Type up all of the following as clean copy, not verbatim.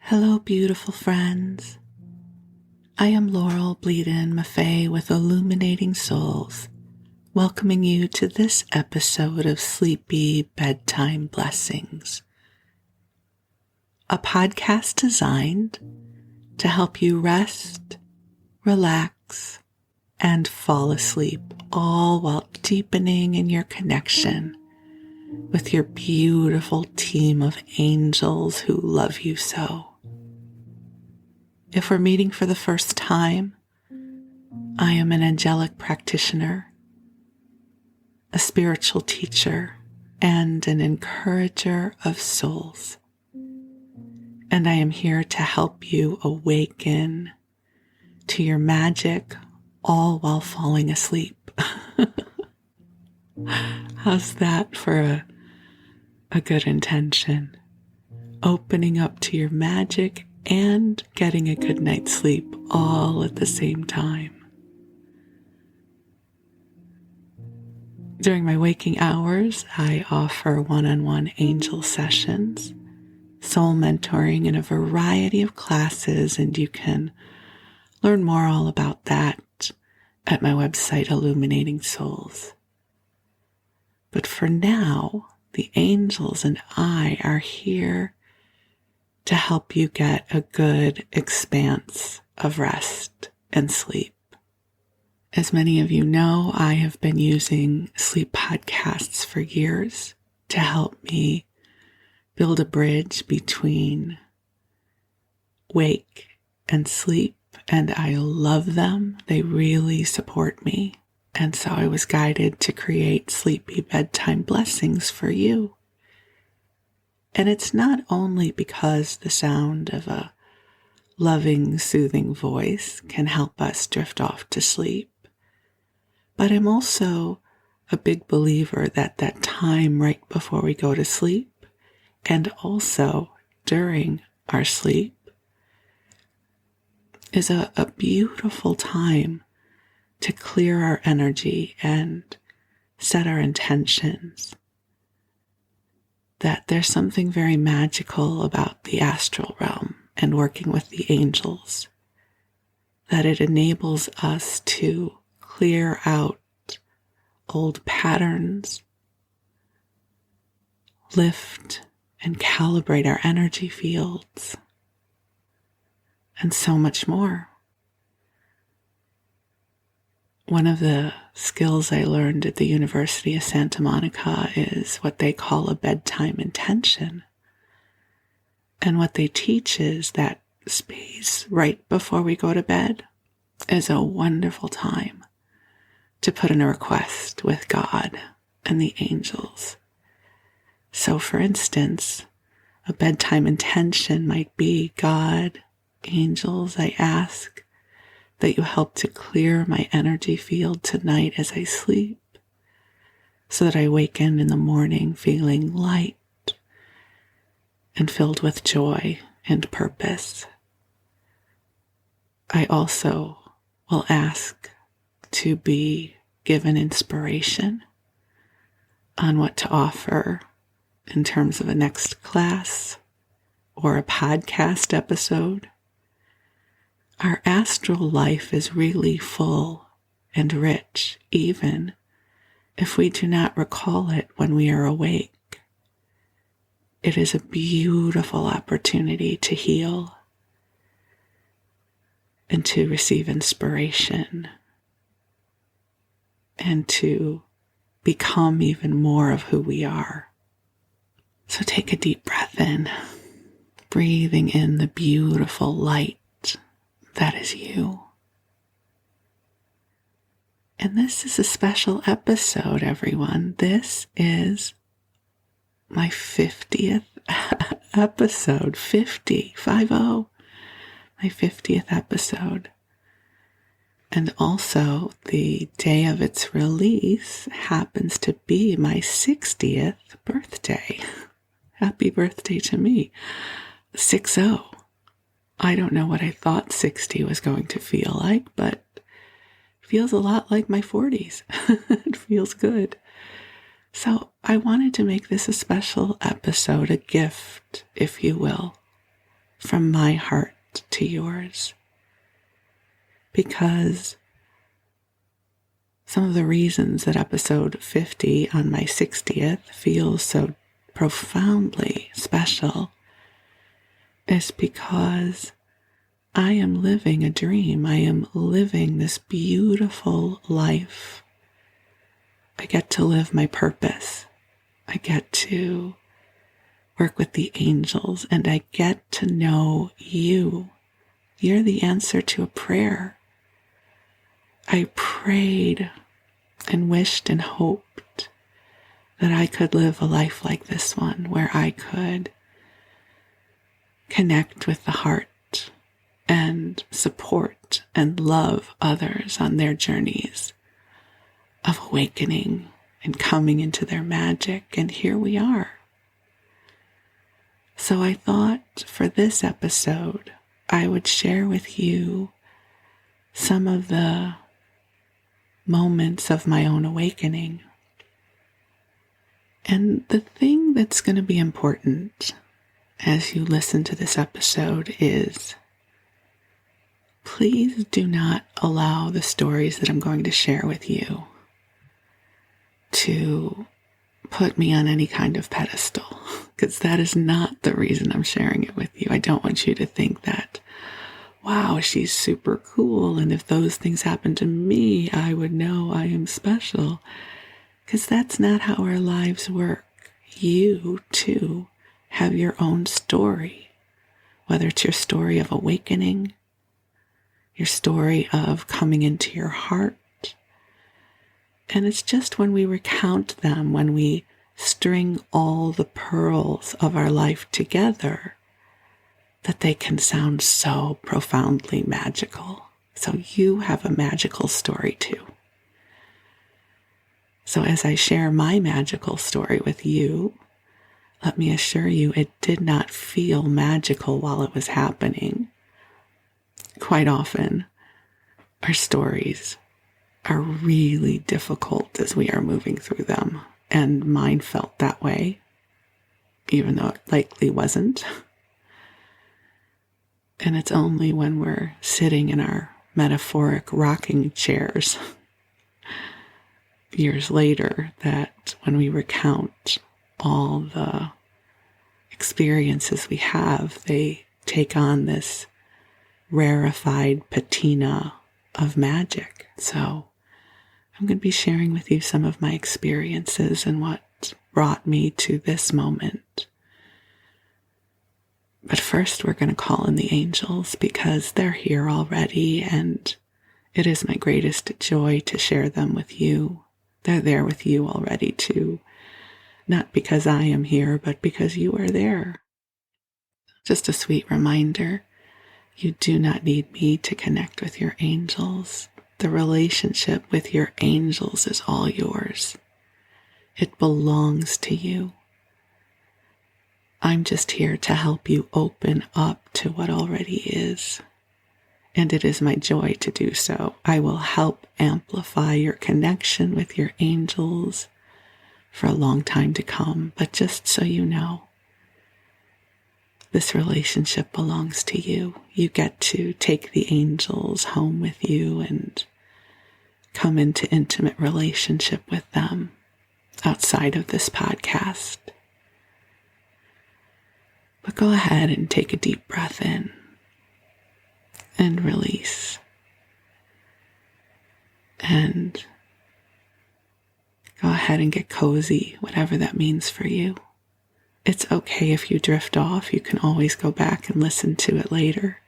Hello, beautiful friends. I am Laurel, Bleadon-Maffei with Illuminating Souls, welcoming you to this episode of Sleepy Bedtime Blessings, a podcast designed to help you rest, relax, and fall asleep, all while deepening in your connection with your beautiful team of angels who love you so. If we're meeting for the first time, I am an angelic practitioner, a spiritual teacher, and an encourager of souls. And I am here to help you awaken to your magic, all while falling asleep. How's that for a good intention? Opening up to your magic and getting a good night's sleep all at the same time. During my waking hours, I offer one-on-one angel sessions, soul mentoring in a variety of classes, and you can learn more all about that at my website, Illuminating Souls. But for now, the angels and I are here to help you get a good expanse of rest and sleep. As many of you know, I have been using sleep podcasts for years to help me build a bridge between wake and sleep, and I love them. They really support me. And so I was guided to create Sleepy Bedtime Blessings for you. And it's not only because the sound of a loving, soothing voice can help us drift off to sleep, but I'm also a big believer that that time right before we go to sleep and also during our sleep is a beautiful time to clear our energy and set our intentions. That there's something very magical about the astral realm and working with the angels, that it enables us to clear out old patterns, lift and calibrate our energy fields, and so much more. One of the skills I learned at the University of Santa Monica is what they call a bedtime intention. And what they teach is that space right before we go to bed is a wonderful time to put in a request with God and the angels. So for instance, a bedtime intention might be, God, angels, I ask that you help to clear my energy field tonight as I sleep, so that I awaken in the morning feeling light and filled with joy and purpose. I also will ask to be given inspiration on what to offer in terms of a next class or a podcast episode. Our astral life is really full and rich, even if we do not recall it when we are awake. It is a beautiful opportunity to heal and to receive inspiration and to become even more of who we are. So take a deep breath in, breathing in the beautiful light that is you. And this is a special episode, everyone. This is my 50th episode, 50, my 50th episode. And also the day of its release happens to be my 60th birthday. Happy birthday to me. 60. I don't know what I thought 60 was going to feel like, but it feels a lot like my 40s. It feels good. So I wanted to make this a special episode, a gift, if you will, from my heart to yours. Because some of the reasons that episode 50 on my 60th feels so profoundly special is because I am living a dream. I am living this beautiful life. I get to live my purpose. I get to work with the angels, and I get to know you. You're the answer to a prayer. I prayed and wished and hoped that I could live a life like this one, where I could connect with the heart and support and love others on their journeys of awakening and coming into their magic. And here we are. So I thought for this episode, I would share with you some of the moments of my own awakening. And the thing that's going to be important as you listen to this episode is, please do not allow the stories that I'm going to share with you to put me on any kind of pedestal, because that is not the reason I'm sharing it with you. I don't want you to think that, wow, she's super cool, and if those things happen to me, I would know I am special, because that's not how our lives work. You, too, have your own story, whether it's your story of awakening, your story of coming into your heart. And it's just when we recount them, when we string all the pearls of our life together, that they can sound so profoundly magical. So you have a magical story too. So as I share my magical story with you, let me assure you it did not feel magical while it was happening. Quite often, our stories are really difficult as we are moving through them. And mine felt that way, even though it likely wasn't. And it's only when we're sitting in our metaphoric rocking chairs years later that when we recount all the experiences we have, they take on this rarefied patina of magic. So I'm going to be sharing with you some of my experiences and what brought me to this moment. But first, we're going to call in the angels because they're here already, and it is my greatest joy to share them with you. They're there with you already too. Not because I am here, but because you are there. Just a sweet reminder, you do not need me to connect with your angels. The relationship with your angels is all yours. It belongs to you. I'm just here to help you open up to what already is. And it is my joy to do so. I will help amplify your connection with your angels for a long time to come. But just so you know, this relationship belongs to you. You get to take the angels home with you and come into intimate relationship with them outside of this podcast. But go ahead and take a deep breath in and release. And go ahead and get cozy, whatever that means for you. It's okay if you drift off. You can always go back and listen to it later.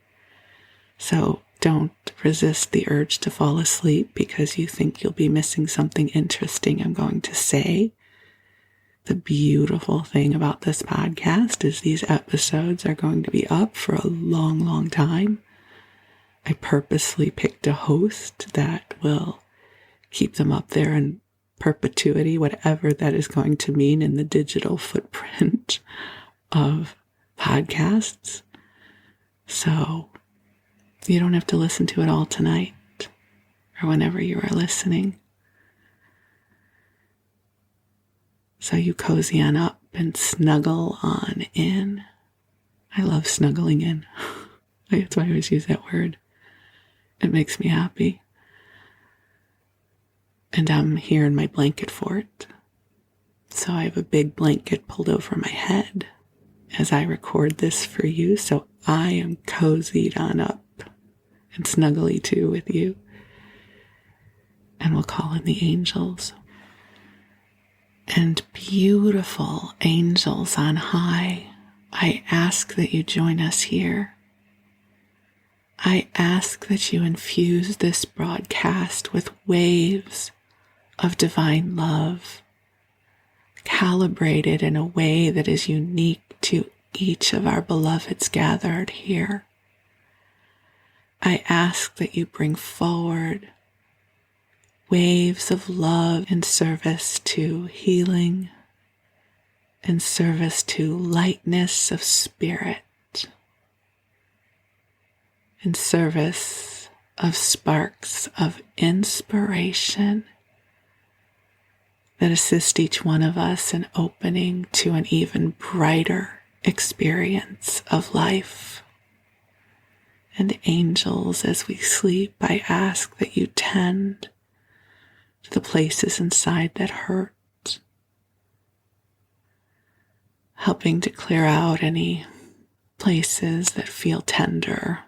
So don't resist the urge to fall asleep because you think you'll be missing something interesting I'm going to say. The beautiful thing about this podcast is these episodes are going to be up for a long, long time. I purposely picked a host that will keep them up there in perpetuity, whatever that is going to mean in the digital footprint of podcasts. So you don't have to listen to it all tonight or whenever you are listening. So you cozy on up and snuggle on in I love snuggling in. That's why I always use that word. It makes me happy. And I'm here in my blanket fort. So I have a big blanket pulled over my head as I record this for you. So I am cozied on up and snuggly too with you. And we'll call in the angels. And beautiful angels on high, I ask that you join us here. I ask that you infuse this broadcast with waves of divine love, calibrated in a way that is unique to each of our beloveds gathered here. I ask that you bring forward waves of love in service to healing, in service to lightness of spirit, in service of sparks of inspiration that assist each one of us in opening to an even brighter experience of life. And angels, as we sleep, I ask that you tend to the places inside that hurt, helping to clear out any places that feel tender.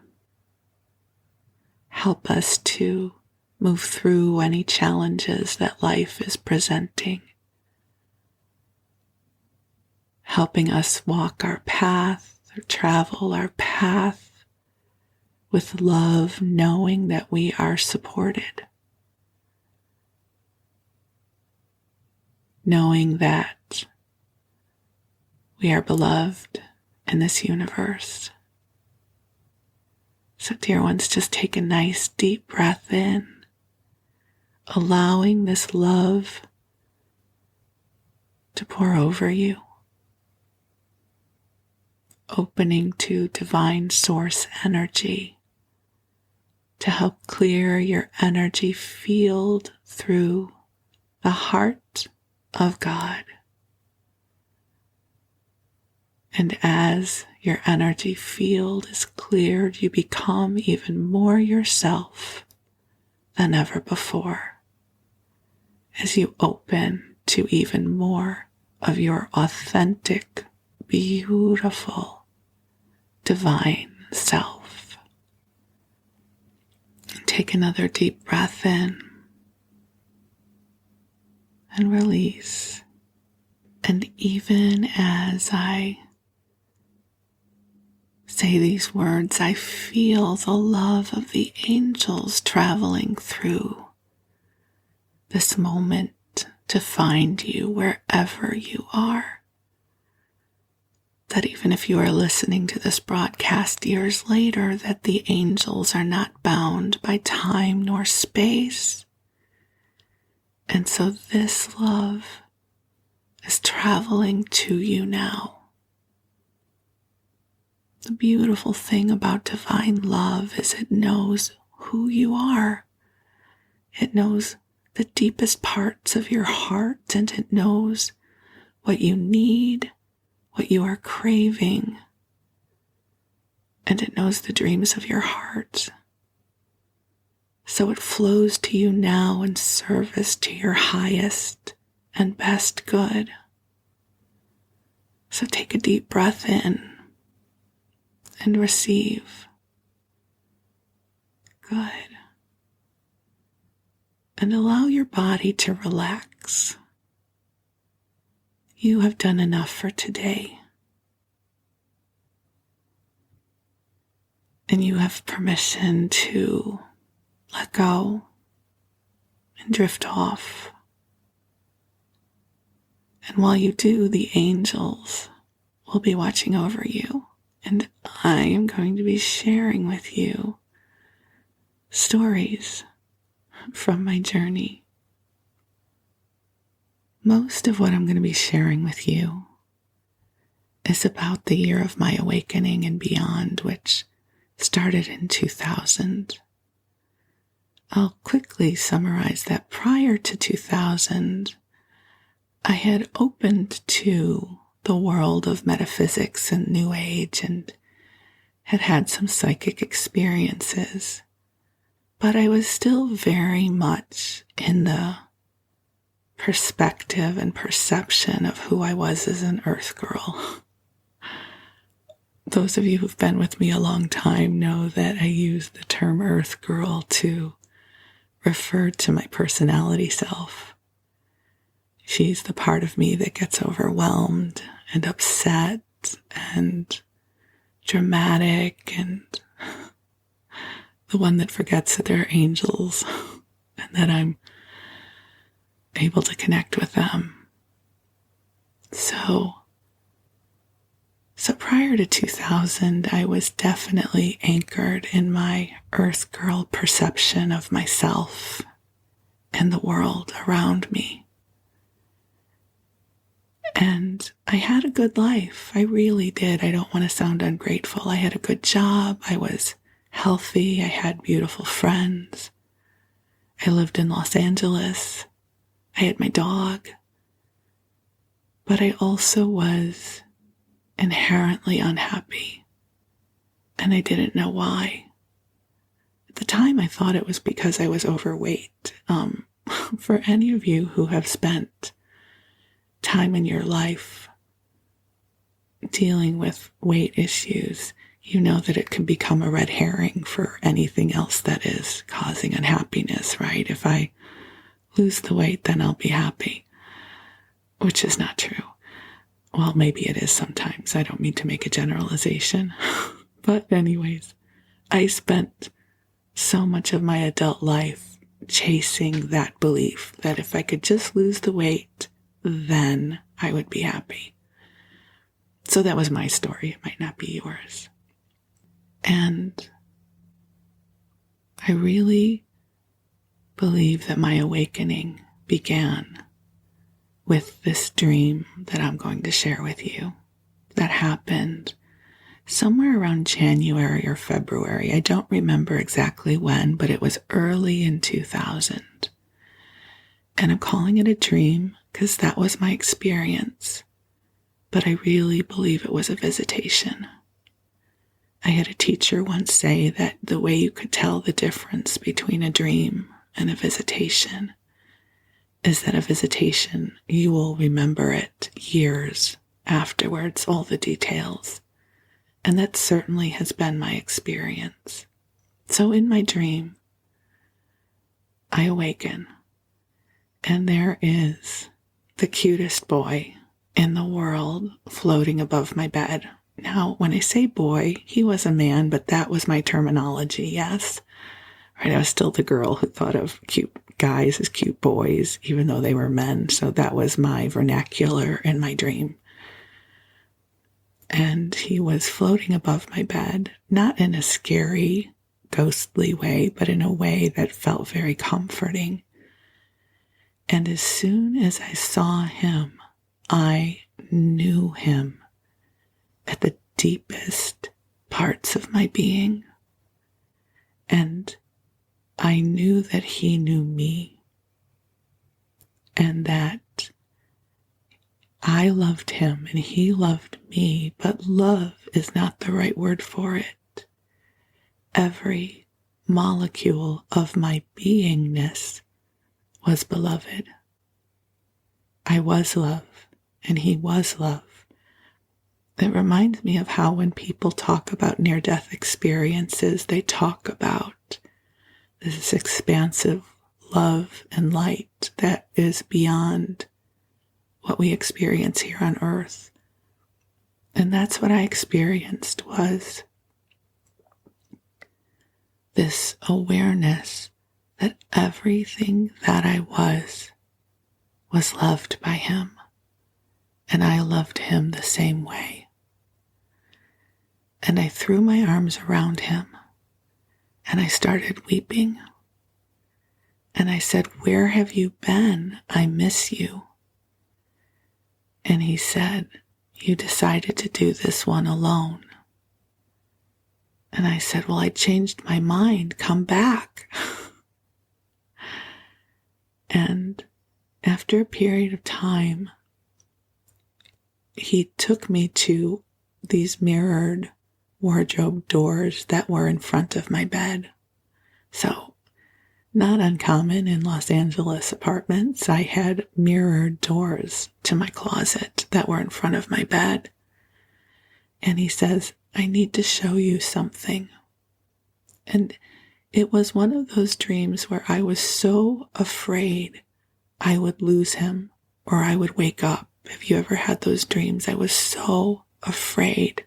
Help us to move through any challenges that life is presenting, helping us walk our path or travel our path with love, knowing that we are supported, knowing that we are beloved in this universe. So, dear ones, just take a nice deep breath in, allowing this love to pour over you, opening to divine source energy to help clear your energy field through the heart of God. And as your energy field is cleared, you become even more yourself than ever before, as you open to even more of your authentic, beautiful, divine self. And take another deep breath in and release. And even as I say these words, I feel the love of the angels traveling through this moment to find you wherever you are. That even if you are listening to this broadcast years later, that the angels are not bound by time nor space. And so this love is traveling to you now. The beautiful thing about divine love is it knows who you are. It knows the deepest parts of your heart, and it knows what you need, what you are craving, and it knows the dreams of your heart. So it flows to you now in service to your highest and best good. So take a deep breath in and receive. Good. And allow your body to relax. You have done enough for today. And you have permission to let go and drift off. And while you do, the angels will be watching over you. And I am going to be sharing with you stories from my journey. Most of what I'm going to be sharing with you is about the year of my awakening and beyond, which started in 2000. I'll quickly summarize that prior to 2000, I had opened to the world of metaphysics and New Age and had had some psychic experiences, but I was still very much in the perspective and perception of who I was as an Earth girl. Those of you who've been with me a long time know that I use the term Earth girl to refer to my personality self. She's the part of me that gets overwhelmed and upset and dramatic, and the one that forgets that they're angels and that I'm able to connect with them. So prior to 2000, I was definitely anchored in my Earth girl perception of myself and the world around me. And I had a good life. I really did. I don't want to sound ungrateful. I had a good job. I was healthy. I had beautiful friends. I lived in Los Angeles. I had my dog. But I also was inherently unhappy, and I didn't know why. At the time, I thought it was because I was overweight. For any of you who have spent time in your life dealing with weight issues, you know that it can become a red herring for anything else that is causing unhappiness, right? If I lose the weight, then I'll be happy, which is not true. Well, maybe it is sometimes. I don't mean to make a generalization. But anyways, I spent so much of my adult life chasing that belief that if I could just lose the weight, then I would be happy. So that was my story. It might not be yours. And I really believe that my awakening began with this dream that I'm going to share with you that happened somewhere around January or February. I don't remember exactly when, but it was early in 2000. And I'm calling it a dream because that was my experience, but I really believe it was a visitation. I had a teacher once say that the way you could tell the difference between a dream and a visitation is that a visitation, you will remember it years afterwards, all the details. And that certainly has been my experience. So in my dream, I awaken, and there is the cutest boy in the world floating above my bed. Now, when I say boy, he was a man, but that was my terminology, yes. Right, I was still the girl who thought of cute guys as cute boys, even though they were men. So that was my vernacular in my dream. And he was floating above my bed, not in a scary, ghostly way, but in a way that felt very comforting. And as soon as I saw him, I knew him at the deepest parts of my being. And I knew that he knew me, and that I loved him and he loved me, but love is not the right word for it. Every molecule of my beingness was beloved. I was love, and he was love. It reminds me of how when people talk about near-death experiences, they talk about this expansive love and light that is beyond what we experience here on earth. And that's what I experienced, was this awareness that everything that I was loved by him, and I loved him the same way. And I threw my arms around him, and I started weeping. And I said, "Where have you been? I miss you." And he said, "You decided to do this one alone." And I said, "Well, I changed my mind. Come back." And after a period of time, he took me to these mirrored wardrobe doors that were in front of my bed. So, not uncommon in Los Angeles apartments, I had mirrored doors to my closet that were in front of my bed. And he says, I need to show you something. And it was one of those dreams where I was so afraid I would lose him or I would wake up. Have you ever had those dreams? I was so afraid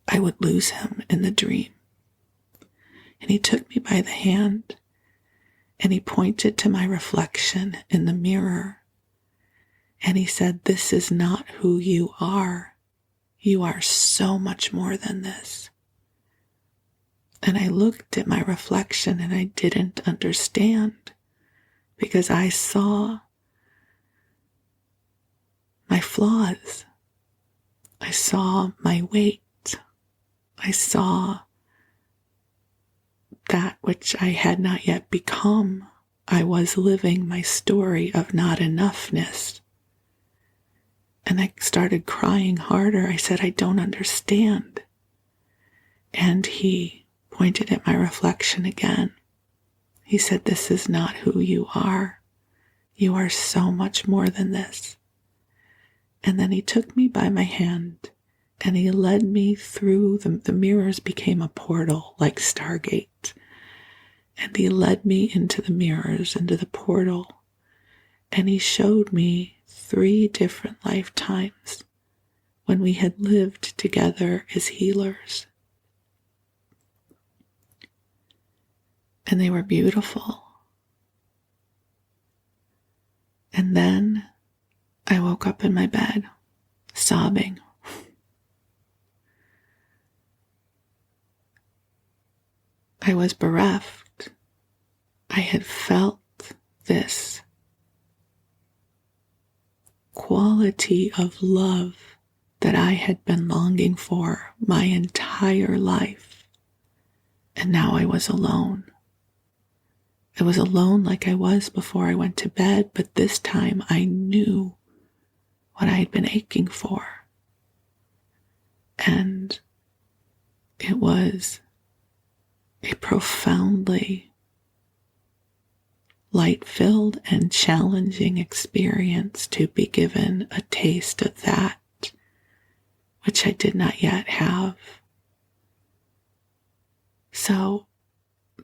I would lose him in the dream. And he took me by the hand and he pointed to my reflection in the mirror. And he said, this is not who you are. You are so much more than this. And I looked at my reflection and I didn't understand because I saw my flaws. I saw my weight. I saw that which I had not yet become. I was living my story of not enoughness. And I started crying harder. I said, I don't understand. And he pointed at my reflection again. He said, this is not who you are. You are so much more than this. And then he took me by my hand and he led me through the mirrors became a portal like Stargate. And he led me into the mirrors, into the portal. And he showed me 3 different lifetimes when we had lived together as healers. And they were beautiful. And then I woke up in my bed, sobbing. I was bereft. I had felt this quality of love that I had been longing for my entire life. And now I was alone. I was alone like I was before I went to bed, but this time I knew what I had been aching for. And it was a profoundly light-filled and challenging experience to be given a taste of that which I did not yet have. So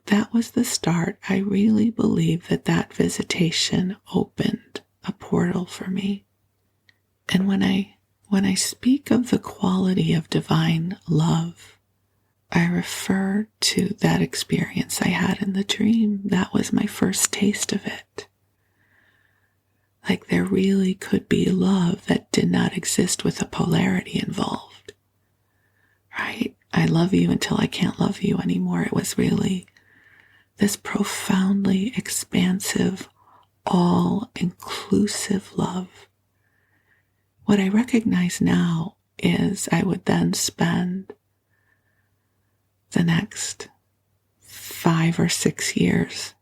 that was the start. I really believe that visitation opened a portal for me. And when I speak of the quality of divine love, I refer to that experience I had in the dream. That was my first taste of it. Like there really could be love that did not exist with a polarity involved. Right? I love you until I can't love you anymore. It was really this profoundly expansive, all-inclusive love. What I recognize now is I would then spend the next 5 or 6 years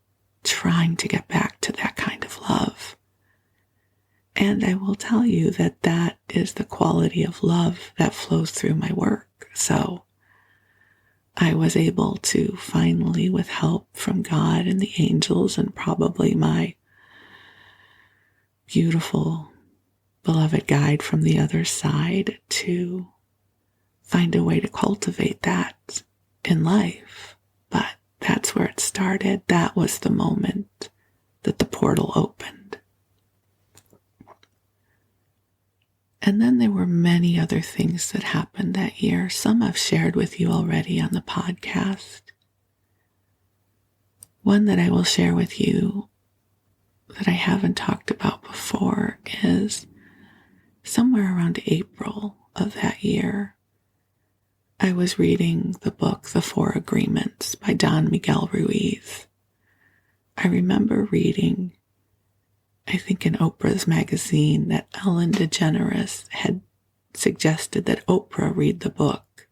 trying to get back to that kind of love. And I will tell you that is the quality of love that flows through my work. So I was able to finally, with help from God and the angels and probably my beautiful beloved guide from the other side, to find a way to cultivate that in life. But that's where it started. That was the moment that the portal opened. And then there were many other things that happened that year. Some I've shared with you already on the podcast. One that I will share with you that I haven't talked about before is somewhere around April of that year, I was reading the book, The 4 Agreements by Don Miguel Ruiz. I remember reading, I think in Oprah's magazine, that Ellen DeGeneres had suggested that Oprah read the book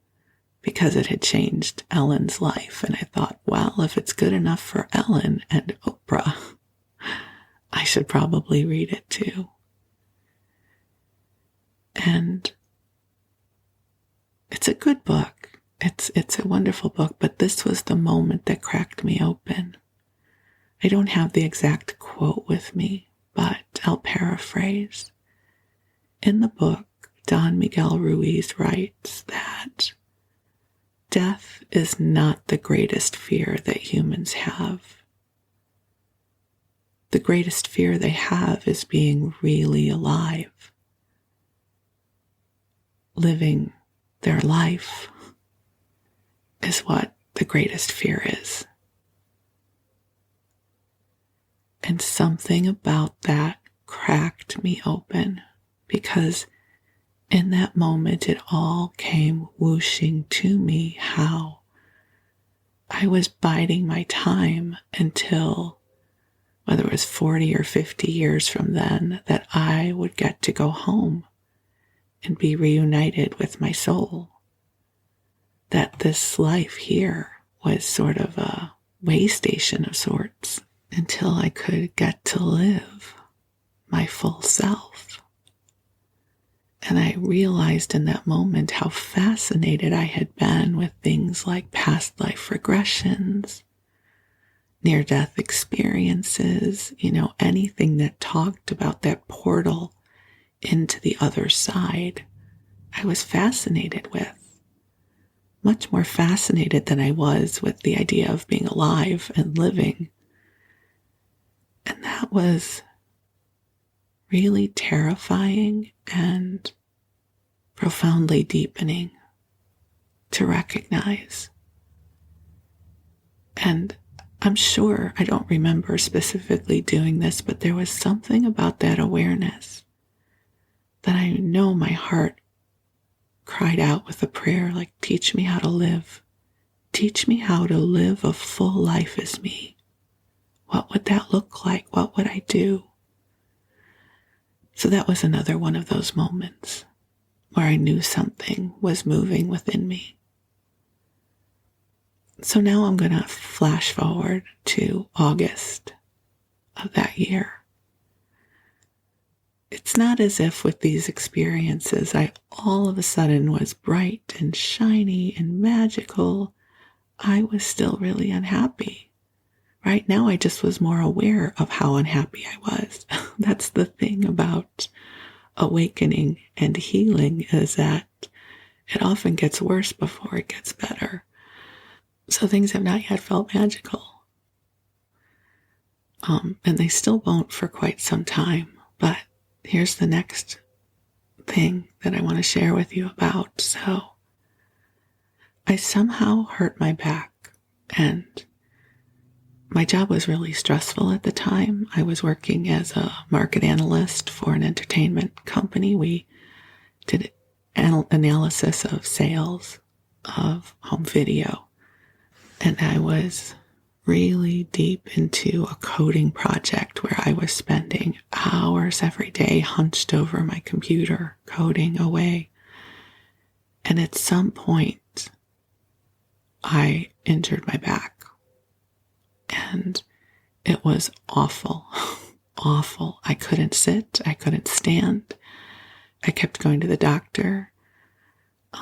because it had changed Ellen's life. And I thought, well, if it's good enough for Ellen and Oprah, I should probably read it too. And good book. It's a wonderful book, but this was the moment that cracked me open. I don't have the exact quote with me, but I'll paraphrase. In the book, Don Miguel Ruiz writes that death is not the greatest fear that humans have. The greatest fear they have is being really alive, living their life is what the greatest fear is. And something about that cracked me open, because in that moment it all came whooshing to me how I was biding my time until, whether it was 40 or 50 years from then, that I would get to go home and be reunited with my soul. That this life here was sort of a way station of sorts until I could get to live my full self. And I realized in that moment how fascinated I had been with things like past life regressions, near-death experiences, anything that talked about that portal into the other side. I was fascinated with. Much more fascinated than I was with the idea of being alive and living. And that was really terrifying and profoundly deepening to recognize. And I'm sure, I don't remember specifically doing this, but there was something about that awareness that I know my heart cried out with a prayer like, teach me how to live. Teach me how to live a full life as me. What would that look like? What would I do? So that was another one of those moments where I knew something was moving within me. So now I'm going to flash forward to August of that year. It's not as if with these experiences I all of a sudden was bright and shiny and magical. I was still really unhappy. Right now I just was more aware of how unhappy I was. That's the thing about awakening and healing, is that it often gets worse before it gets better. So things have not yet felt magical. And they still won't for quite some time. But here's the next thing that I want to share with you about. So I somehow hurt my back, and my job was really stressful at the time. I was working as a market analyst for an entertainment company. We did analysis of sales of home video, and I was really deep into a coding project where I was spending hours every day hunched over my computer, coding away. And at some point, I injured my back. And it was awful, awful. I couldn't sit, I couldn't stand. I kept going to the doctor.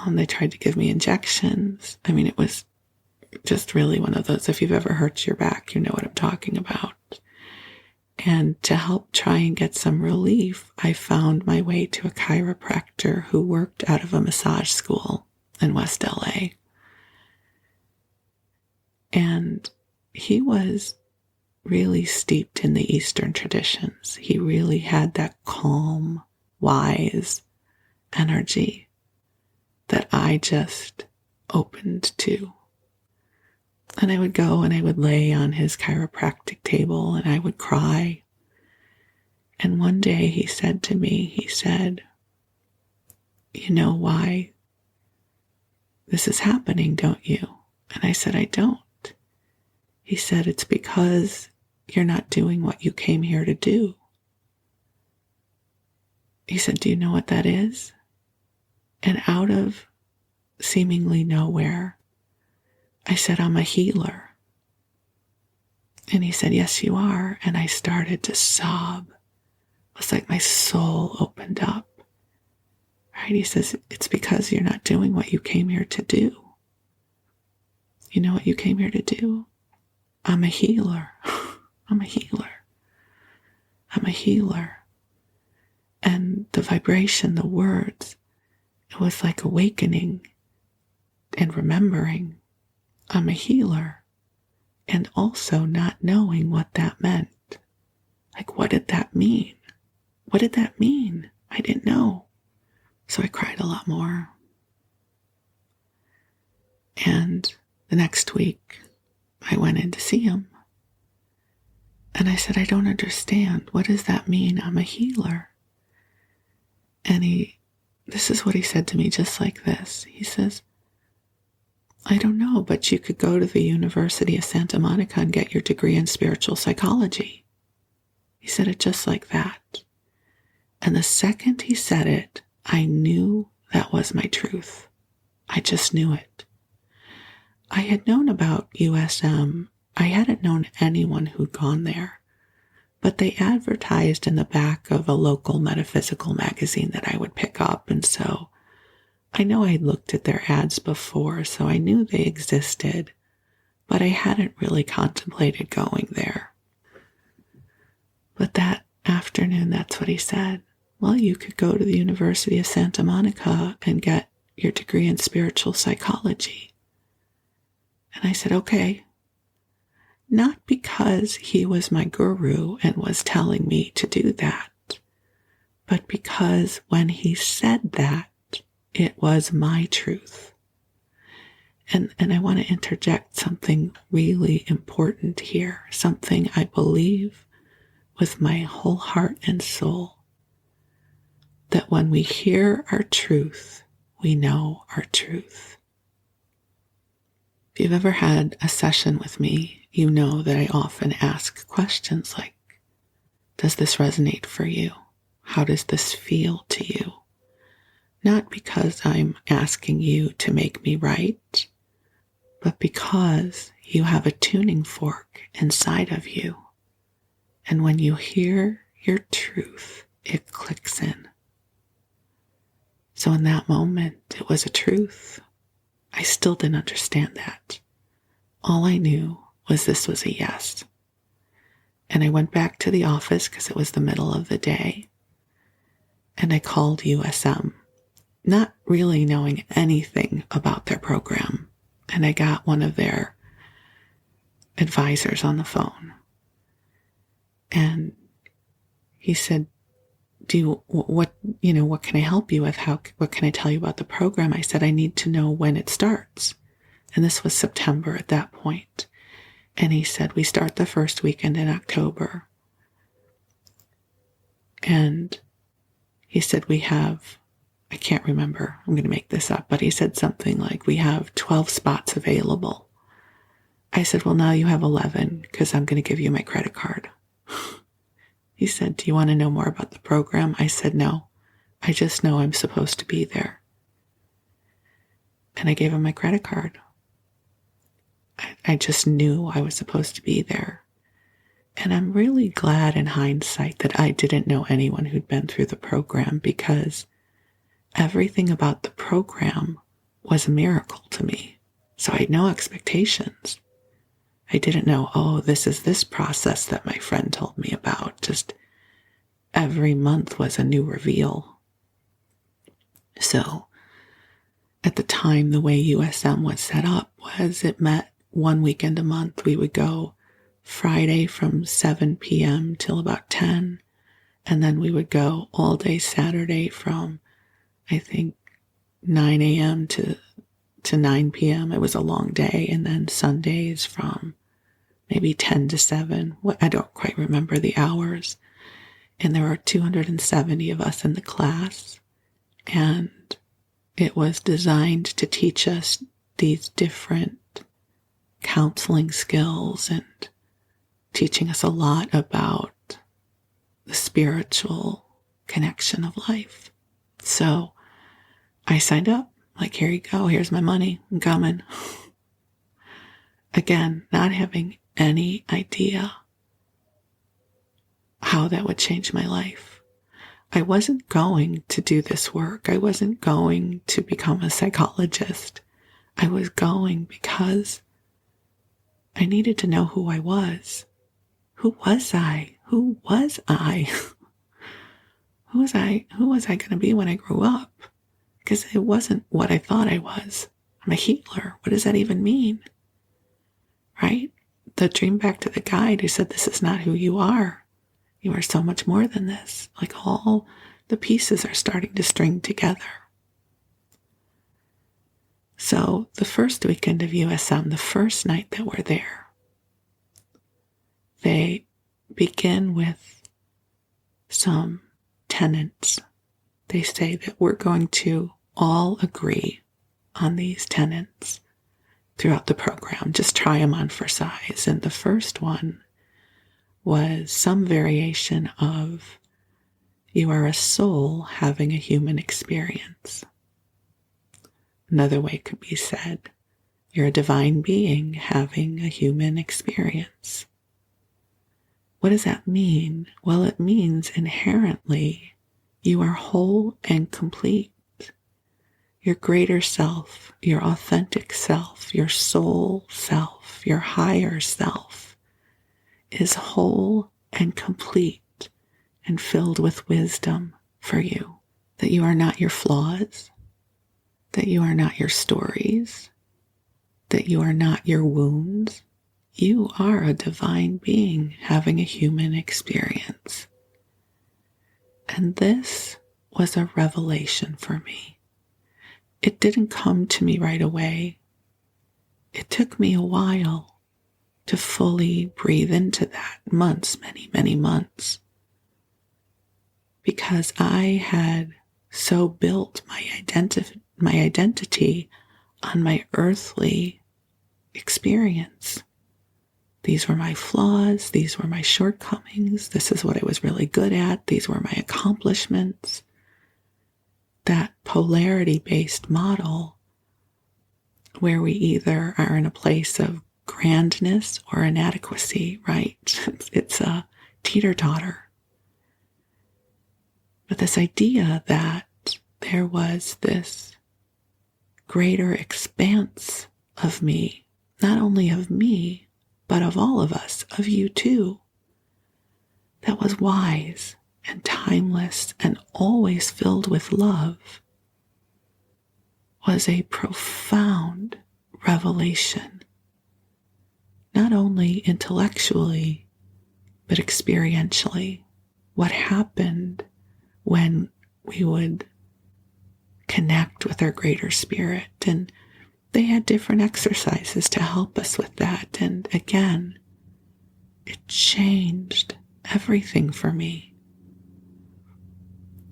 They tried to give me injections. I mean, it was just really one of those, if you've ever hurt your back, you know what I'm talking about. And to help try and get some relief, I found my way to a chiropractor who worked out of a massage school in West LA. And he was really steeped in the Eastern traditions. He really had that calm, wise energy that I just opened to. And I would go and I would lay on his chiropractic table and I would cry. And one day he said to me, he said, "You know why this is happening, don't you?" And I said, "I don't." He said, "It's because you're not doing what you came here to do." He said, "Do you know what that is?" And out of seemingly nowhere, I said, "I'm a healer." And he said, "Yes, you are." And I started to sob. It was like my soul opened up. Right? He says, it's because you're not doing what you came here to do. You know what you came here to do? I'm a healer. I'm a healer. I'm a healer. And the vibration, the words, it was like awakening and remembering I'm a healer, and also not knowing what that meant. Like, what did that mean? What did that mean? I didn't know. So I cried a lot more. And the next week, I went in to see him. And I said, I don't understand. What does that mean? I'm a healer. And this is what he said to me, just like this. He says, I don't know, but you could go to the University of Santa Monica and get your degree in spiritual psychology. He said it just like that. And the second he said it, I knew that was my truth. I just knew it. I had known about USM. I hadn't known anyone who'd gone there, but they advertised in the back of a local metaphysical magazine that I would pick up. And so I know I'd looked at their ads before, so I knew they existed, but I hadn't really contemplated going there. But that afternoon, that's what he said. Well, you could go to the University of Santa Monica and get your degree in spiritual psychology. And I said, okay. Not because he was my guru and was telling me to do that, but because when he said that, it was my truth. And I want to interject something really important here, something I believe with my whole heart and soul, that when we hear our truth, we know our truth. If you've ever had a session with me, you know that I often ask questions like, does this resonate for you? How does this feel to you? Not because I'm asking you to make me right, but because you have a tuning fork inside of you. And when you hear your truth, it clicks in. So in that moment, it was a truth. I still didn't understand that. All I knew was this was a yes. And I went back to the office because it was the middle of the day. And I called USM, not really knowing anything about their program. And I got one of their advisors on the phone. And he said, what can I help you with? What can I tell you about the program? I said, I need to know when it starts. And this was September at that point. And he said, we start the first weekend in October. And he said, I can't remember, I'm going to make this up, but he said something like, we have 12 spots available. I said, well, now you have 11 because I'm going to give you my credit card. He said, do you want to know more about the program? I said, no, I just know I'm supposed to be there. And I gave him my credit card. I just knew I was supposed to be there. And I'm really glad in hindsight that I didn't know anyone who'd been through the program, because everything about the program was a miracle to me. So I had no expectations. I didn't know, oh, this is this process that my friend told me about. Just every month was a new reveal. So at the time, the way USM was set up was it met one weekend a month. We would go Friday from 7 p.m. till about 10. And then we would go all day Saturday from, I think, 9 a.m. to 9 p.m. It was a long day. And then Sundays from maybe 10 to 7. I don't quite remember the hours. And there were 270 of us in the class. And it was designed to teach us these different counseling skills and teaching us a lot about the spiritual connection of life. So I signed up. Like, here you go. Here's my money. I'm coming. Again, not having any idea how that would change my life. I wasn't going to do this work. I wasn't going to become a psychologist. I was going because I needed to know who I was. Who was I? Who was I? Who was I? Who was I going to be when I grew up? Because it wasn't what I thought I was. I'm a healer. What does that even mean? Right? The dream back to the guide who said, this is not who you are. You are so much more than this. Like all the pieces are starting to string together. So the first weekend of USM, the first night that we're there, they begin with some tenets. They say that we're going to all agree on these tenets throughout the program. Just try them on for size. And the first one was some variation of, you are a soul having a human experience. Another way could be said, you're a divine being having a human experience. What does that mean? Well, it means inherently you are whole and complete. Your greater self, your authentic self, your soul self, your higher self is whole and complete and filled with wisdom for you. That you are not your flaws, that you are not your stories, that you are not your wounds. You are a divine being having a human experience. And this was a revelation for me. It didn't come to me right away. It took me a while to fully breathe into that, months, many, many months. Because I had so built my identity on my earthly experience. These were my flaws. These were my shortcomings. This is what I was really good at. These were my accomplishments. That polarity-based model where we either are in a place of grandness or inadequacy, right? It's a teeter-totter. But this idea that there was this greater expanse of me, not only of me, but of all of us, of you too, that was wise and timeless and always filled with love, was a profound revelation, not only intellectually, but experientially. What happened when we would connect with our greater spirit. And they had different exercises to help us with that. And again, it changed everything for me.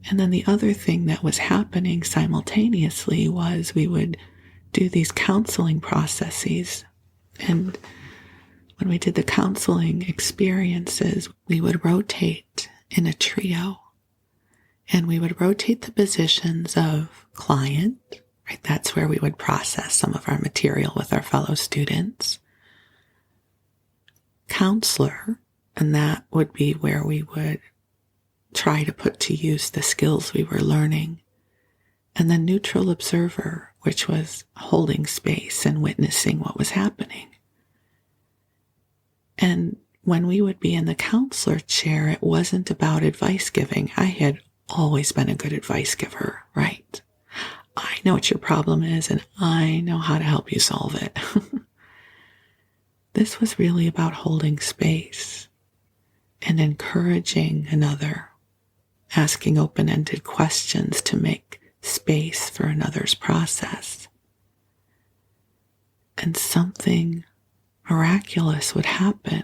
And then the other thing that was happening simultaneously was we would do these counseling processes. And when we did the counseling experiences, we would rotate in a trio. And we would rotate the positions of client, right? That's where we would process some of our material with our fellow students. Counselor, and that would be where we would try to put to use the skills we were learning. And then neutral observer, which was holding space and witnessing what was happening. And when we would be in the counselor chair, it wasn't about advice giving. I had always been a good advice giver, right? I know what your problem is and I know how to help you solve it. This was really about holding space and encouraging another, asking open-ended questions to make space for another's process. And something miraculous would happen.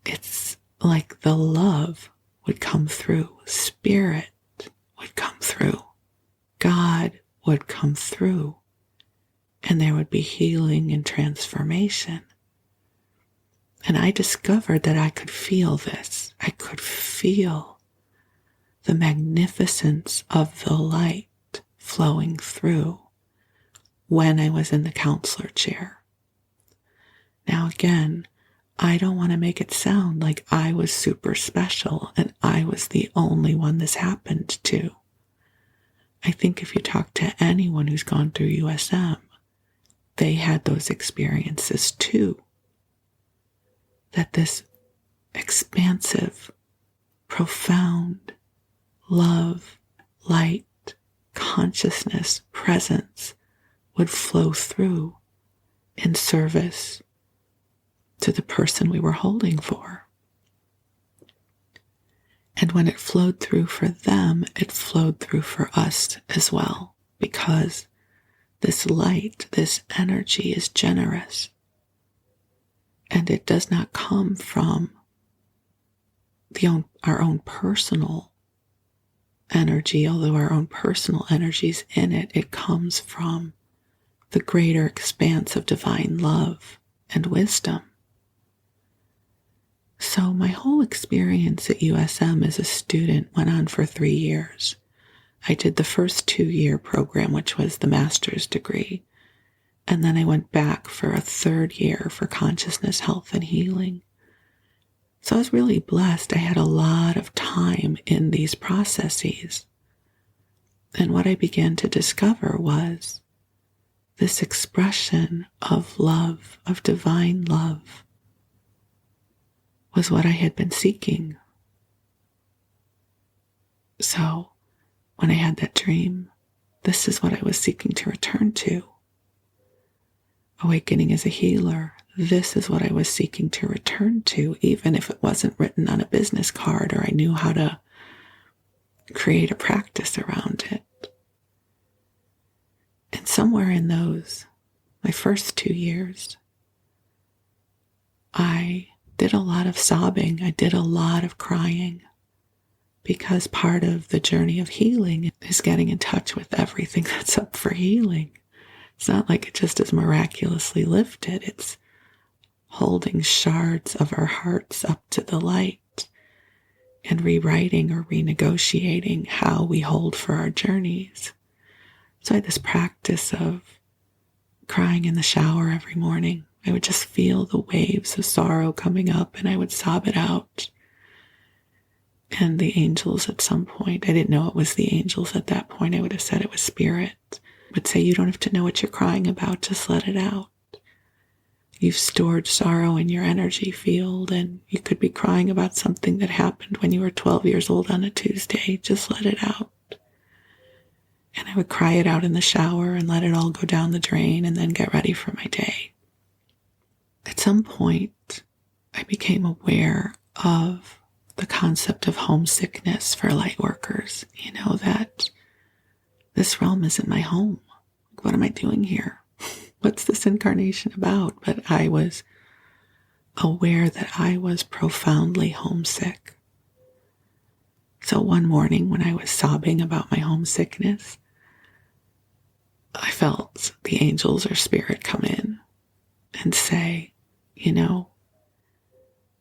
It's like the love would come through, spirit would come through, God would come through, and there would be healing and transformation. And I discovered that I could feel this. I could feel the magnificence of the light flowing through when I was in the counselor chair. Now again, I don't want to make it sound like I was super special and I was the only one this happened to. I think if you talk to anyone who's gone through USM, they had those experiences too. That this expansive, profound love, light, consciousness, presence would flow through in service to the person we were holding for. And when it flowed through for them, it flowed through for us as well, because this light, this energy is generous. And it does not come from our own personal energy, although our own personal energy is in it. It comes from the greater expanse of divine love and wisdom. So my whole experience at USM as a student went on for 3 years. I did the first 2-year program, which was the master's degree. And then I went back for a 3rd year for consciousness, health, and healing. So I was really blessed. I had a lot of time in these processes. And what I began to discover was this expression of love, of divine love, was what I had been seeking. So when I had that dream, this is what I was seeking to return to. Awakening as a healer, this is what I was seeking to return to, even if it wasn't written on a business card or I knew how to create a practice around it. And somewhere in those, my first 2 years, I did a lot of sobbing. I did a lot of crying, because part of the journey of healing is getting in touch with everything that's up for healing. It's not like it just is miraculously lifted. It's holding shards of our hearts up to the light and rewriting or renegotiating how we hold for our journeys. So I had this practice of crying in the shower every morning. I would just feel the waves of sorrow coming up and I would sob it out. And the angels at some point, I didn't know it was the angels at that point, I would have said it was spirit, would say, you don't have to know what you're crying about, just let it out. You've stored sorrow in your energy field, and you could be crying about something that happened when you were 12 years old on a Tuesday, just let it out. And I would cry it out in the shower and let it all go down the drain and then get ready for my day. At some point, I became aware of the concept of homesickness for light workers. You know, that this realm isn't my home. What am I doing here? What's this incarnation about? But I was aware that I was profoundly homesick. So one morning when I was sobbing about my homesickness, I felt the angels or spirit come in and say, you know,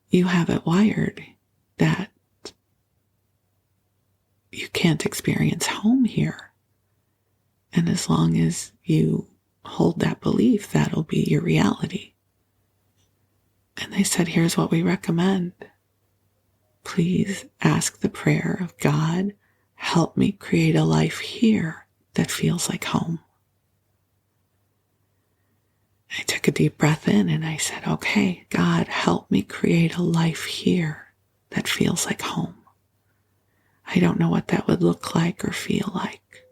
you have it wired that you can't experience home here. And as long as you hold that belief, that'll be your reality. And they said, here's what we recommend. Please ask the prayer of God, help me create a life here that feels like home. I took a deep breath in and I said, okay, God, help me create a life here that feels like home. I don't know what that would look like or feel like,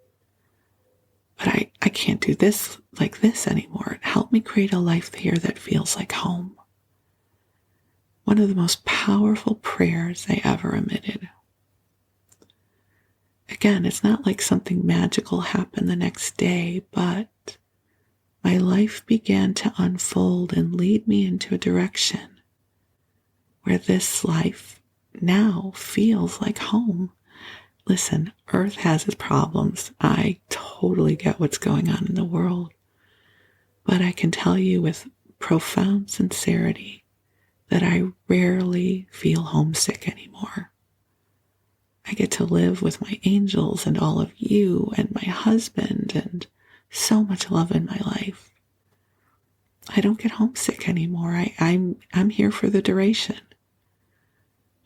but I can't do this like this anymore. Help me create a life here that feels like home. One of the most powerful prayers I ever emitted. Again, it's not like something magical happened the next day, but my life began to unfold and lead me into a direction where this life now feels like home. Listen, Earth has its problems. I totally get what's going on in the world. But I can tell you with profound sincerity that I rarely feel homesick anymore. I get to live with my angels and all of you and my husband and so much love in my life. I don't get homesick anymore. I'm here for the duration.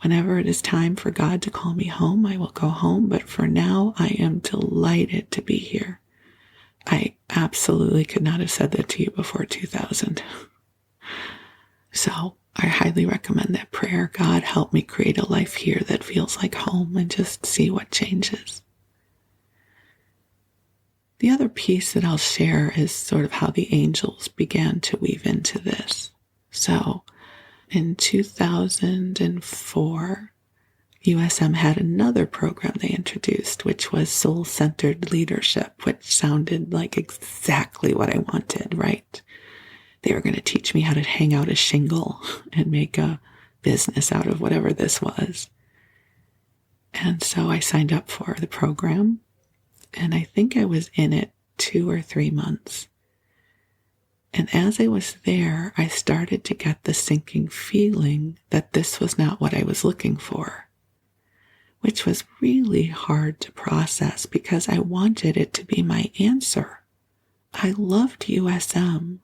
Whenever it is time for God to call me home, I will go home. But for now, I am delighted to be here. I absolutely could not have said that to you before 2000. So I highly recommend that prayer. God, help me create a life here that feels like home, and just see what changes. The other piece that I'll share is sort of how the angels began to weave into this. So in 2004, USM had another program they introduced, which was soul-centered leadership, which sounded like exactly what I wanted, right? They were going to teach me how to hang out a shingle and make a business out of whatever this was. And so I signed up for the program, and I think I was in it 2 or 3 months. And as I was there, I started to get the sinking feeling that this was not what I was looking for, which was really hard to process because I wanted it to be my answer. I loved USM.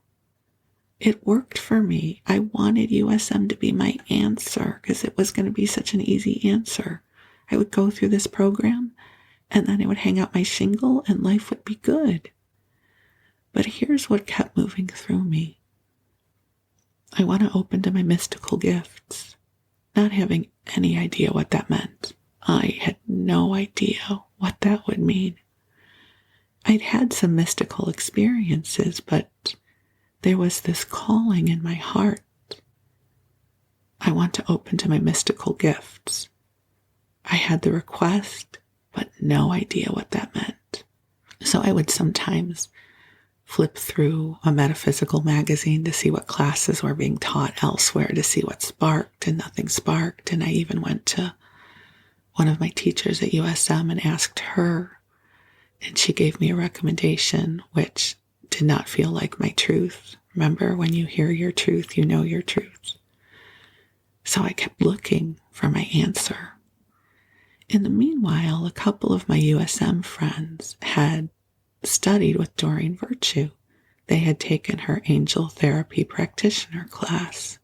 It worked for me. I wanted USM to be my answer because it was going to be such an easy answer. I would go through this program and then I would hang out my shingle and life would be good. But here's what kept moving through me. I want to open to my mystical gifts, not having any idea what that meant. I had no idea what that would mean. I'd had some mystical experiences, but there was this calling in my heart. I want to open to my mystical gifts. I had the request, but no idea what that meant. So I would sometimes flip through a metaphysical magazine to see what classes were being taught elsewhere, to see what sparked, and nothing sparked. And I even went to one of my teachers at USM and asked her, and she gave me a recommendation, which did not feel like my truth. Remember, when you hear your truth, you know your truth. So I kept looking for my answer. In the meanwhile, a couple of my USM friends had studied with Doreen Virtue. They had taken her angel therapy practitioner class.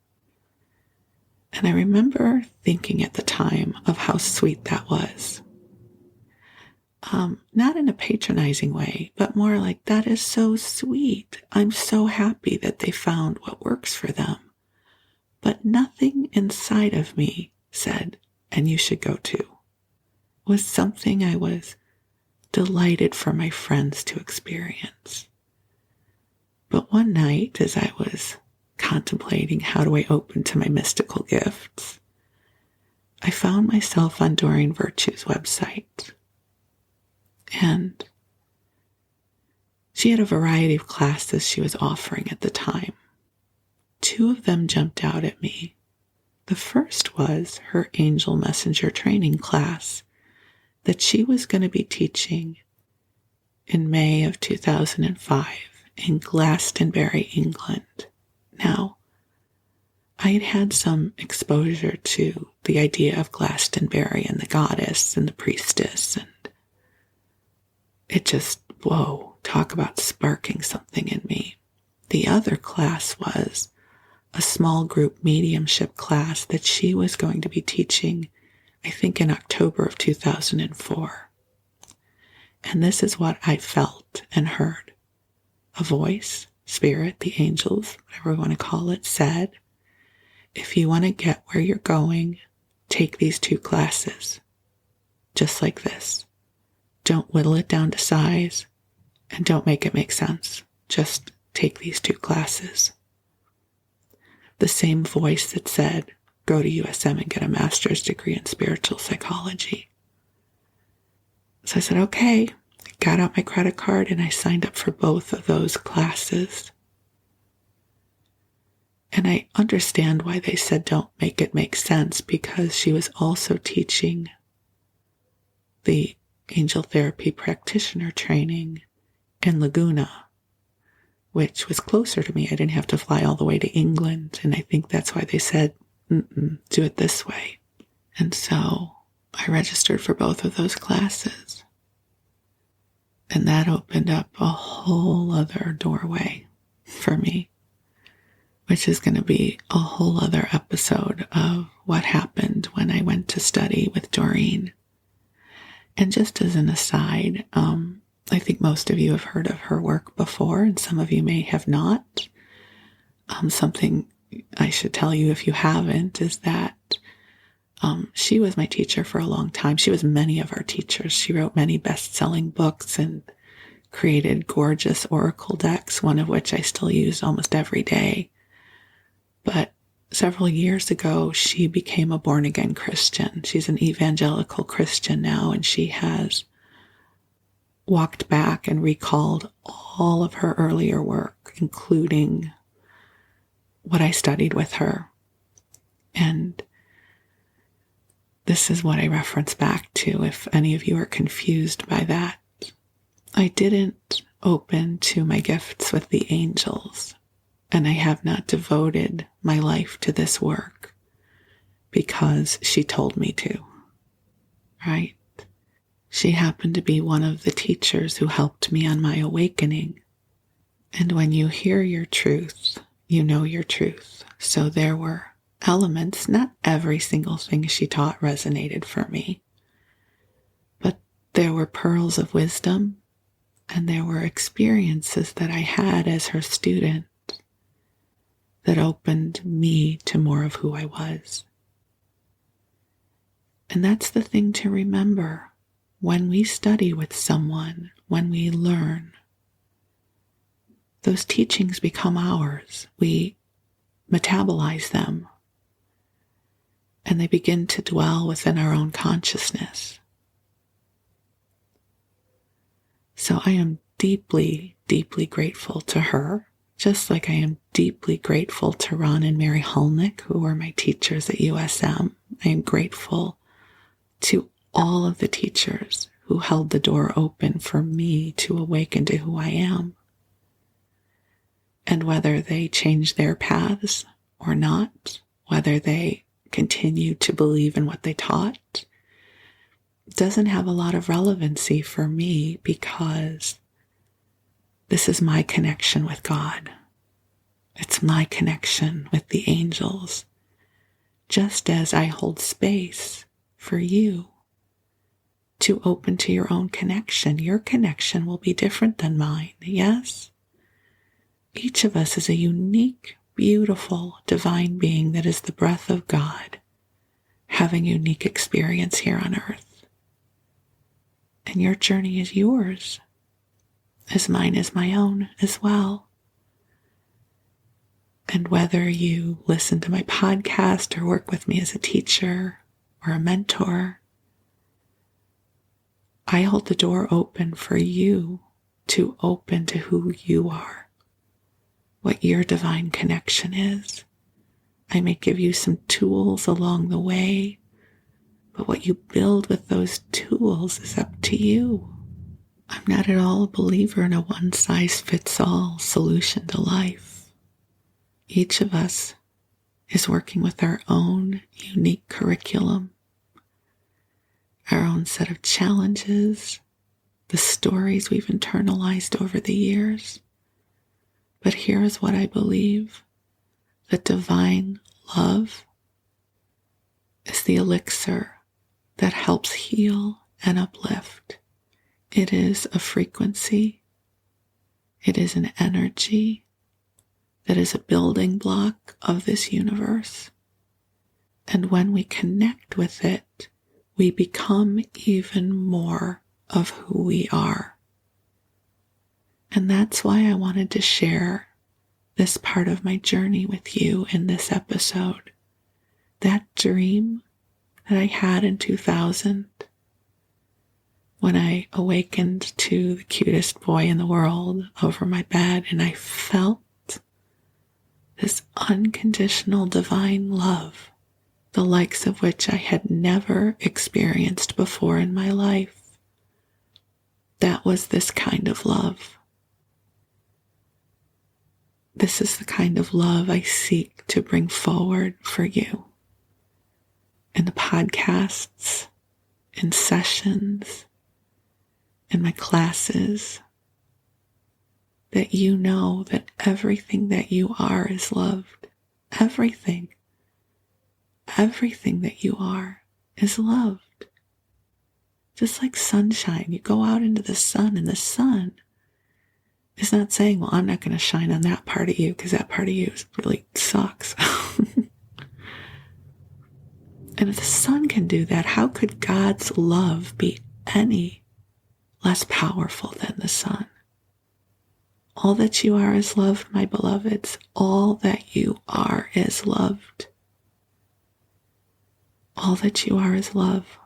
And I remember thinking at the time of how sweet that was. Not in a patronizing way, but more like, that is so sweet. I'm so happy that they found what works for them. But nothing inside of me said, and you should go too. It was something I was delighted for my friends to experience. But one night, as I was contemplating how do I open to my mystical gifts, I found myself on Doreen Virtue's website. And she had a variety of classes she was offering at the time. 2 of them jumped out at me. The first was her Angel Messenger training class that she was going to be teaching in May of 2005 in Glastonbury, England. Now, I had had some exposure to the idea of Glastonbury and the goddess and the priestess, and it just, whoa, talk about sparking something in me. The other class was a small group mediumship class that she was going to be teaching, I think in October of 2004. And this is what I felt and heard. A voice, spirit, the angels, whatever we want to call it, said, if you want to get where you're going, take these 2 classes. Just like this. Don't whittle it down to size, and don't make it make sense. Just take these 2 classes. The same voice that said, go to USM and get a master's degree in spiritual psychology. So I said, okay. I got out my credit card and I signed up for both of those classes. And I understand why they said don't make it make sense, because she was also teaching the angel therapy practitioner training in Laguna, which was closer to me. I didn't have to fly all the way to England. And I think that's why they said, do it this way. And so I registered for both of those classes. And that opened up a whole other doorway for me. which is going to be a whole other episode of what happened when I went to study with Doreen. And just as an aside, I think most of you have heard of her work before, and some of you may have not. Something I should tell you if you haven't is that she was my teacher for a long time. She was many of our teachers. She wrote many best-selling books and created gorgeous oracle decks, one of which I still use almost every day. But several years ago, she became a born-again Christian. She's an evangelical Christian now, and she has walked back and recalled all of her earlier work, including what I studied with her. And this is what I reference back to if any of you are confused by that. I didn't open to my gifts with the angels, and I have not devoted my life to this work because she told me to, right? She happened to be one of the teachers who helped me on my awakening. And when you hear your truth, you know your truth. So there were elements, not every single thing she taught resonated for me, but there were pearls of wisdom, and there were experiences that I had as her student that opened me to more of who I was. And that's the thing to remember. When we study with someone, when we learn, those teachings become ours. We metabolize them, and they begin to dwell within our own consciousness. So I am deeply, deeply grateful to her, just like I am deeply grateful to Ron and Mary Hulnick, who were my teachers at USM. I am grateful to all of the teachers who held the door open for me to awaken to who I am. And whether they changed their paths or not, whether they continued to believe in what they taught, doesn't have a lot of relevancy for me because this is my connection with God. It's my connection with the angels, just as I hold space for you to open to your own connection. Your connection will be different than mine, yes? Each of us is a unique, beautiful, divine being that is the breath of God, having a unique experience here on earth. And your journey is yours, as mine is my own as well. And whether you listen to my podcast or work with me as a teacher or a mentor, I hold the door open for you to open to who you are, what your divine connection is. I may give you some tools along the way, but what you build with those tools is up to you. I'm not at all a believer in a one-size-fits-all solution to life. Each of us is working with our own unique curriculum, our own set of challenges, the stories we've internalized over the years. But here is what I believe. That divine love is the elixir that helps heal and uplift. It is a frequency. It is an energy that is a building block of this universe. And when we connect with it, we become even more of who we are. And that's why I wanted to share this part of my journey with you in this episode. That dream that I had in 2000, when I awakened to the cutest boy in the world over my bed, and I felt this unconditional divine love, the likes of which I had never experienced before in my life. That was this kind of love. This is the kind of love I seek to bring forward for you in the podcasts, in sessions, in my classes. that you know that everything that you are is loved. Everything that you are is loved. Just like sunshine, you go out into the sun and the sun is not saying, well, I'm not going to shine on that part of you because that part of you really sucks. And if the sun can do that, how could God's love be any less powerful than the sun? All that you are is loved, my beloveds. All that you are is loved. All that you are is love,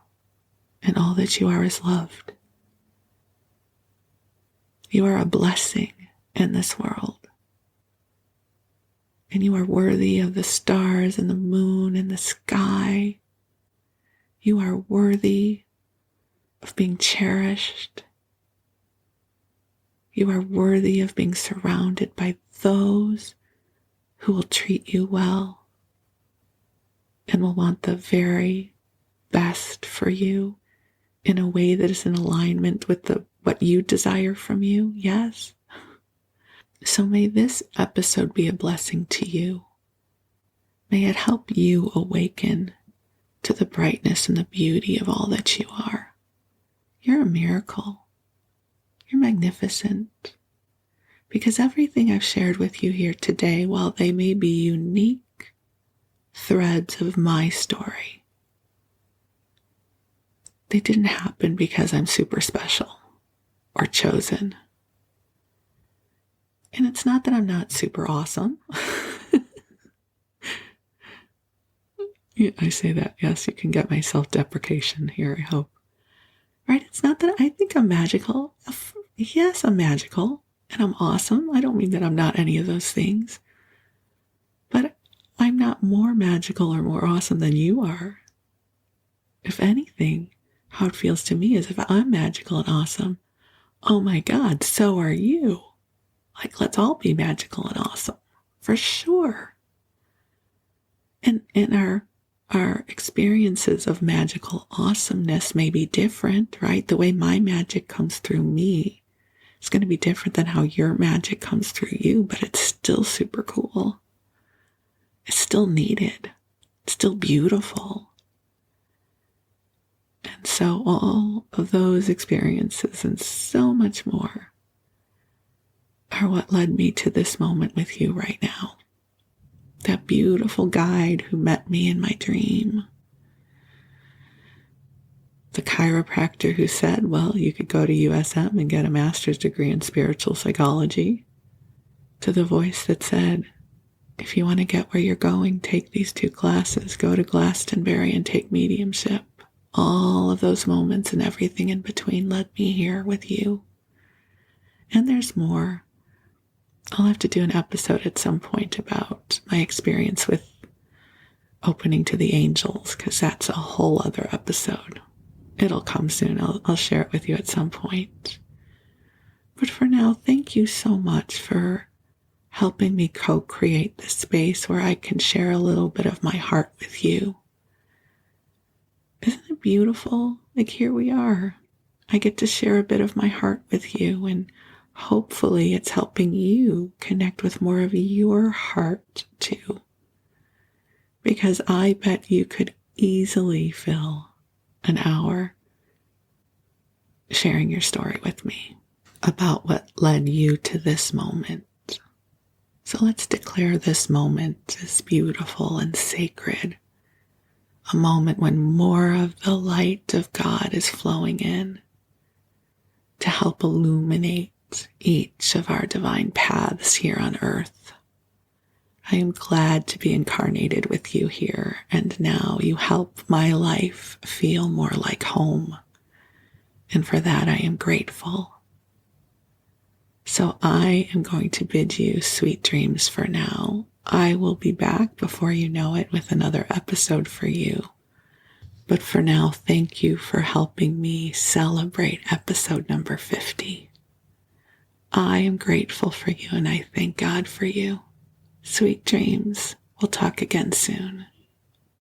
and all that you are is loved. You are a blessing in this world, and you are worthy of the stars and the moon and the sky. You are worthy of being cherished. You are worthy of being surrounded by those who will treat you well and will want the very best for you in a way that is in alignment with what you desire from you. Yes. So may this episode be a blessing to you. May it help you awaken to the brightness and the beauty of all that you are. You're a miracle. You're magnificent. Because everything I've shared with you here today, while they may be unique threads of my story, they didn't happen because I'm super special or chosen. And it's not that I'm not super awesome. Yeah, I say that. Yes, you can get my self-deprecation here, I hope. Right? It's not that I think I'm magical. Yes, I'm magical and I'm awesome. I don't mean that I'm not any of those things. But I'm not more magical or more awesome than you are. If anything, how it feels to me is if I'm magical and awesome, oh my God, so are you. Like, let's all be magical and awesome. For sure. And our experiences of magical awesomeness may be different, right? The way my magic comes through me is going to be different than how your magic comes through you, but it's still super cool. It's still needed. It's still beautiful. And so all of those experiences and so much more are what led me to this moment with you right now. That beautiful guide who met me in my dream. The chiropractor who said, well, you could go to USM and get a master's degree in spiritual psychology. To the voice that said, if you want to get where you're going, take these 2 classes, go to Glastonbury and take mediumship. All of those moments and everything in between led me here with you. And there's more. I'll have to do an episode at some point about my experience with opening to the angels, because that's a whole other episode. It'll come soon. I'll share it with you at some point. But for now, thank you so much for helping me co-create this space where I can share a little bit of my heart with you. Isn't it beautiful? Like, here we are. I get to share a bit of my heart with you, and hopefully it's helping you connect with more of your heart too. Because I bet you could easily fill an hour sharing your story with me about what led you to this moment. So let's declare this moment as beautiful and sacred. A moment when more of the light of God is flowing in to help illuminate each of our divine paths here on earth. I am glad to be incarnated with you here, and now you help my life feel more like home. And for that I am grateful. So I am going to bid you sweet dreams for now. I will be back before you know it with another episode for you. But for now, thank you for helping me celebrate episode number 50. I am grateful for you and I thank God for you. Sweet dreams. We'll talk again soon.